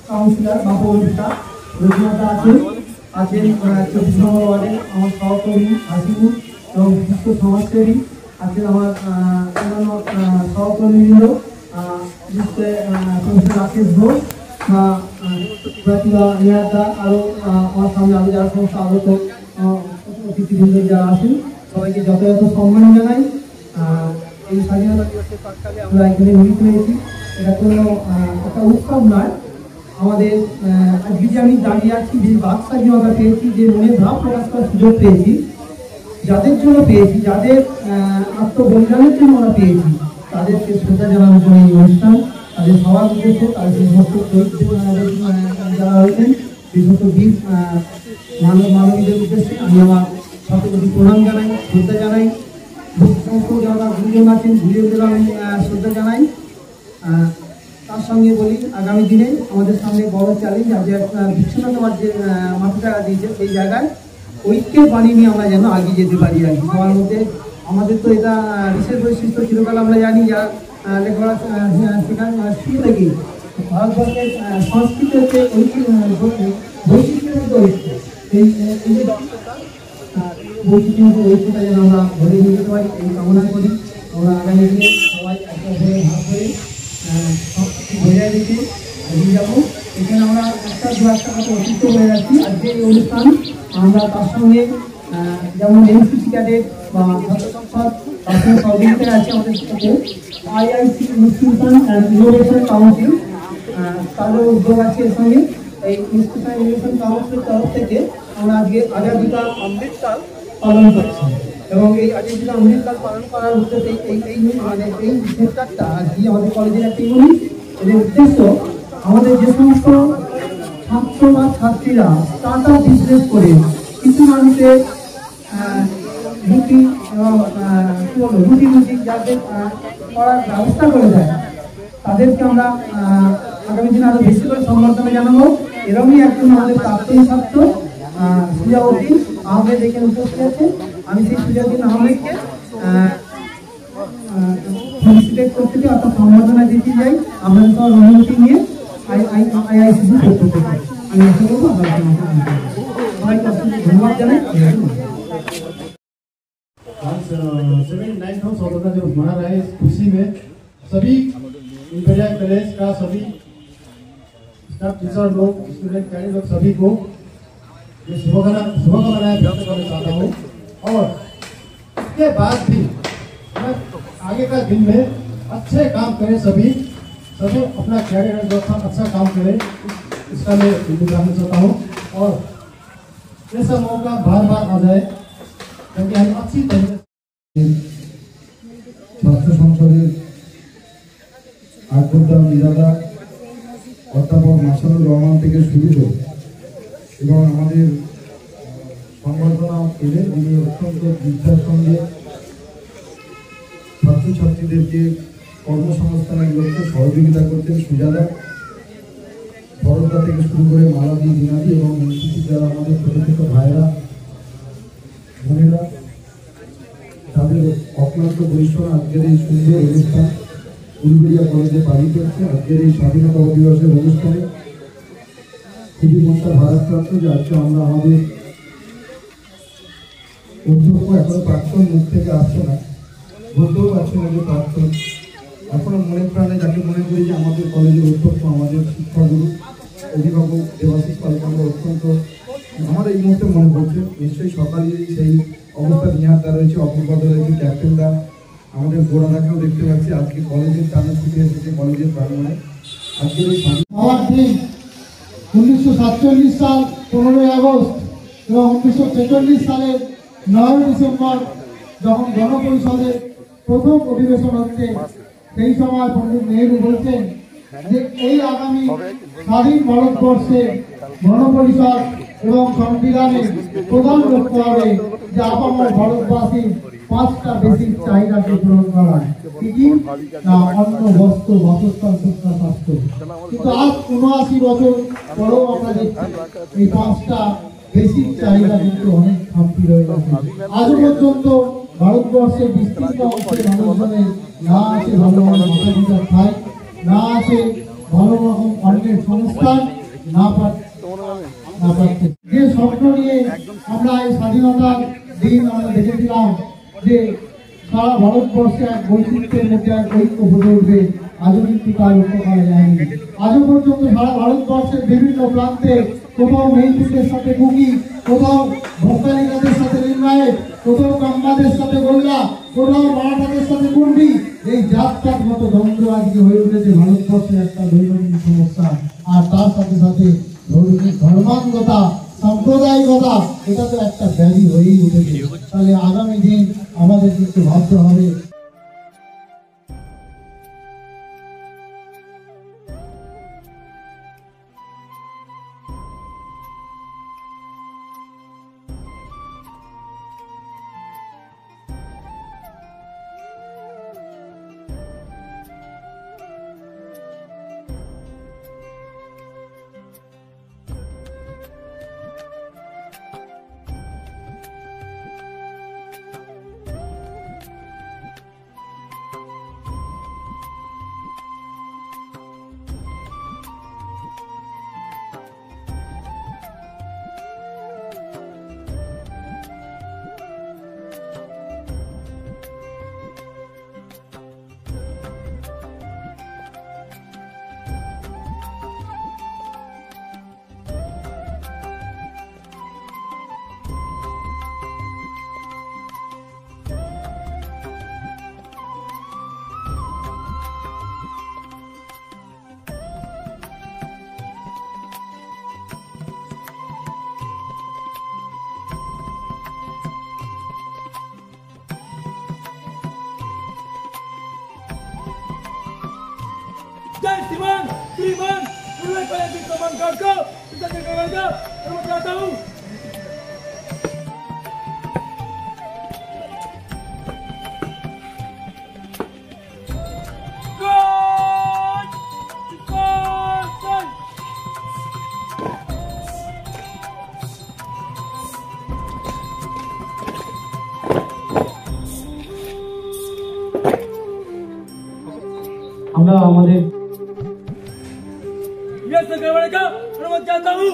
Councillor বাবুটা রঘুনাথা আছেন আছেন 24 নম্বর ওয়ার্ডের আমার সহকর্মী হাসিবুল এবং বিশিষ্ট সমাজসেবী আছেন আমার অন্যান্য সহকর্মীবৃন্দ প্রফেসর রাকেশ ঘোষ প্রতিভা নিয়াদা আরও আমার সামনে আরও যারা সমস্ত আগত অতিথিবৃন্দ যারা আছেন সবাইকে যথাযথ সম্মান জানাই। এই স্বাধীনতা দিবসের প্রাক্কালে আমরা এখানে মিলিত হয়েছি, এটা কোনো একটা উৎসব নয়। আমাদের আজকে যে আমি দাঁড়িয়ে আছি, যে বাক স্বাধীনতা পেয়েছি, যে মনে ভাব প্রকাশ করার সুযোগ পেয়েছি, যাদের জন্য পেয়েছি, যাদের আত্মবলিদানের জন্য আমরা পেয়েছি, তাদেরকে শ্রদ্ধা জানানোর জন্য এই অনুষ্ঠান, তাদের সবার উদ্দেশ্যে, তাদের যে সমস্ত যারা হয়েছেন, সেই সমস্ত বীর মানবীদের উদ্দেশ্যে আমি আমার শতকোটি প্রণাম জানাই, শ্রদ্ধা জানাই। সমস্ত যারা গুরুজন আছেন, গুরুজনদের আমি শ্রদ্ধা জানাই। তার সঙ্গে বলি, আগামী দিনে আমাদের সামনে বড় চ্যালেঞ্জ, যে বিশ্বনাথ যে মাথাটা দিয়েছে, সেই জায়গায় ঐক্যের বাণী নিয়ে আমরা যেন এগিয়ে যেতে পারি। আর কি সবার মধ্যে আমাদের তো এটা বিশেষ বৈশিষ্ট্য, চিরকাল আমরা জানি যা লেখাপড়া শেখার শুরু থেকেই ভারতবর্ষের সংস্কৃতি হচ্ছে বৈশিষ্ট্যের মধ্যে ঐক্য। এই বৈশিষ্ট্যের মধ্যে ঐক্যটা যেন আমরা ধরে নিয়ে যেতে পারি, এই কামনা করি। আমরা আগামী দিনে সবাই একটা ভাগ করে সব কিছু বজায় রেখে এগিয়ে যাবো। এখানে আমরা একটা দু একটা কথা অতিরিক্ত হয়ে যাচ্ছি। আজকে এই অনুষ্ঠান আমরা তার সঙ্গে যেমন এনসিসি ক্যাডেট বা ছাত্র সংসদ তার সঙ্গে সহযোগিতায় আছে আমাদের সাথে IIC institution and innovation council, তাদের উদ্যোগ আছে এর সঙ্গে। এই ইনস্টিটিউশন ইনোভেশন কাউন্সিলের তরফ থেকে আমরা আজকে আজাদি কা অমৃতকাল পালন করছি এবং এই আজকে যেটা অমৃতকাল পালন করার উদ্দেশ্যে এই মানে এই সেক্টরটা আজকে আমাদের কলেজের একটা ইউনিট। এর উদ্দেশ্য আমাদের যে সমস্ত ছাত্র বা ছাত্রীরা স্টার্ট আপ বিজনেস করে কিছু মানুষের রুটি এবং কী বলবো রুটি যাদের করার ব্যবস্থা করে দেয় তাদেরকে আমরা আগামী দিনে আরো বেশি করে সম্বর্ধনা জানাবো। এরকমই একজন আমাদের প্রাক্তন ছাত্র সুজাউদ্দিন আহমেদ এখানে উপস্থিত আছে। আমি সেই সুজাউদ্দিন আহমেদকে ফেলিসিটেট করতে চাই, অর্থাৎ সম্বর্ধনা দিতে যাই আপনাদের সবার অনুমতি নিয়ে আইআইসিসি পক্ষ থেকে। আমি আশা করবো আপনাদের সবাইকে অসংখ্য ধন্যবাদ জানাই। आज 79वां स्वतंत्रता दिवस मना रहे हैं। इस खुशी में सभी इंपेरियल कॉलेज का सभी स्टाफ टीचर लोग स्टूडेंट कैडेट लोग सभी को ये शुभकामनाएं व्यक्त करना चाहता हूँ। और इसके बाद भी मैं आगे का दिन में अच्छे काम करें, सभी अपना कैरियर व्यवस्था अच्छा काम करें, इसका मैं इंतजार चाहता हूँ। और ऐसा मौका बार बार आ जाए क्योंकि हम अच्छी तरीके ছাত্র সংসদের আগ্রতা বিরাদা অধ্যাপক মাসুদুর রহমান থেকে শুরু করে এবং আমাদের সংবর্ধনা পেলে যিনি অত্যন্ত বিদ্যার সঙ্গে ছাত্রছাত্রীদেরকে কর্মসংস্থানের লক্ষ্যে সহযোগিতা করতেন সুজাদা, বড়দা থেকে শুরু করে মালাদি দিনাদি এবং যারা আমাদের ছোট ছোট ভাইরা বোনেরা তাদের অক্লান্ত পরিশ্রম আজকের এই সুন্দর অনুষ্ঠান উলুবেড়িয়া কলেজে পালিত হচ্ছে। আজকের এই স্বাধীনতা দিবসের অনুষ্ঠানে খুবই মনটা ভারাক্রান্ত যে আজকে আমরা আমাদের অধ্যক্ষ এখনো প্রাক্তন মুখ থেকে আসছে না, বলতেও পারছি না যে প্রাক্তন, এখনো মনে প্রাণে যাকে মনে করি যে আমাদের কলেজের অধ্যক্ষ, আমাদের শিক্ষাগুরু অভিভাবক দেবাশিস পালকে আমরা অত্যন্ত আমার এই মুহূর্তে মনে পড়ছে। নিশ্চয়ই সকালে সেই অবস্থা নিহারটা রয়েছে, অপূর্বতা রয়েছে, ক্যাপ্টেনরা আমাদের গোড়াটাকেও দেখতে পাচ্ছি। আজকে কলেজের টানে ছুটে এসেছে কলেজের প্রাঙ্গণে। আজকের এই আমার দিন 1947 সাল 15ই আগস্ট এবং 1946 সালের 9 ডিসেম্বর যখন গণপরিষদের প্রথম অধিবেশন হচ্ছে, সেই সময় পণ্ডিত নেহরু বলছেন যে এই আগামী স্বাধীন ভারতবর্ষে গণপরিষদ এবং সংবিধানের প্রধান লক্ষ্য হবে যে আপামর ভারতবাসীর 5টা বেসিক চাহিদাকে পূরণ করা। কি না? অন্ন, বস্ত্র, বাসস্থান, শিক্ষা, স্বাস্থ্য। কিন্তু আজ 79 বছর পরেও আমরা দেখছি এই 5টা বেসিক চাহিদা কিন্তু অনেক খামতি রয়ে গেছে। আজও পর্যন্ত ভারতবর্ষের বিস্তৃত অংশের মানুষজনের না আছে ভালো মাথা পিতা খায়, না আছে ভালো রকম অন্যের সংস্থান, না পাচ্ছে। যে স্বপ্ন নিয়ে আমরা এই স্বাধীনতার দিন আমরা দেখেছিলাম যে সারা ভারতবর্ষে এক বৈচিত্র্যের মধ্যে এক ঐক্য গড়ে উঠবে, আজও কিন্তু তা লক্ষ্য করা যায়নি। আজও পর্যন্ত সারা ভারতবর্ষের বিভিন্ন প্রান্তে কোথাও মেইতিদের সাথে কুকি, কোথাও ভোক্তালিকাদের সাথে লিঙ্গায়েত, কোথাও কাম্বাদের সাথে গোল্লা, কোথাও মারাঠাদের সাথে কুর্মি, এই জাতটার মতো দ্বন্দ্ব আজকে হয়ে উঠেছে ভারতবর্ষের একটা দৈনন্দিন সমস্যা। আর তার সাথে সাথে ধর্মাঙ্গতা, সাম্প্রদায়িকতা, এটা তো একটা ব্যাধি হয়েই উঠেছে। তাহলে আগামী দিন আমাদের কিন্তু ভাবতে হবে श्रीमान mulai pada di teman kakak kita ke keluarga terima kasih tahu আমরা আমাদের mereka terima kasih tahu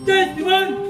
teman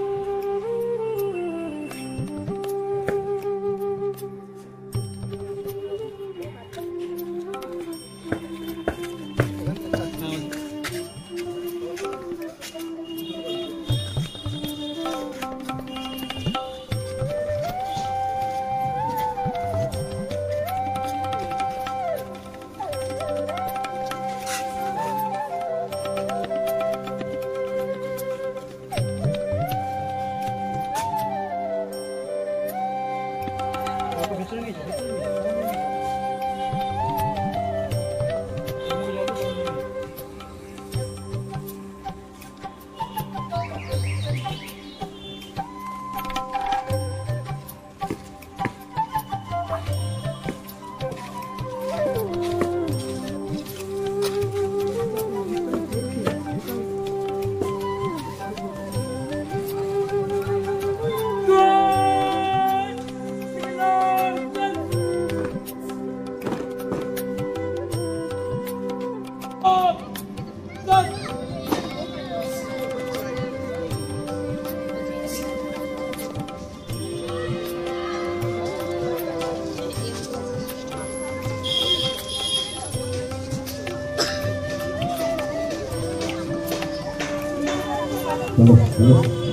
Hello.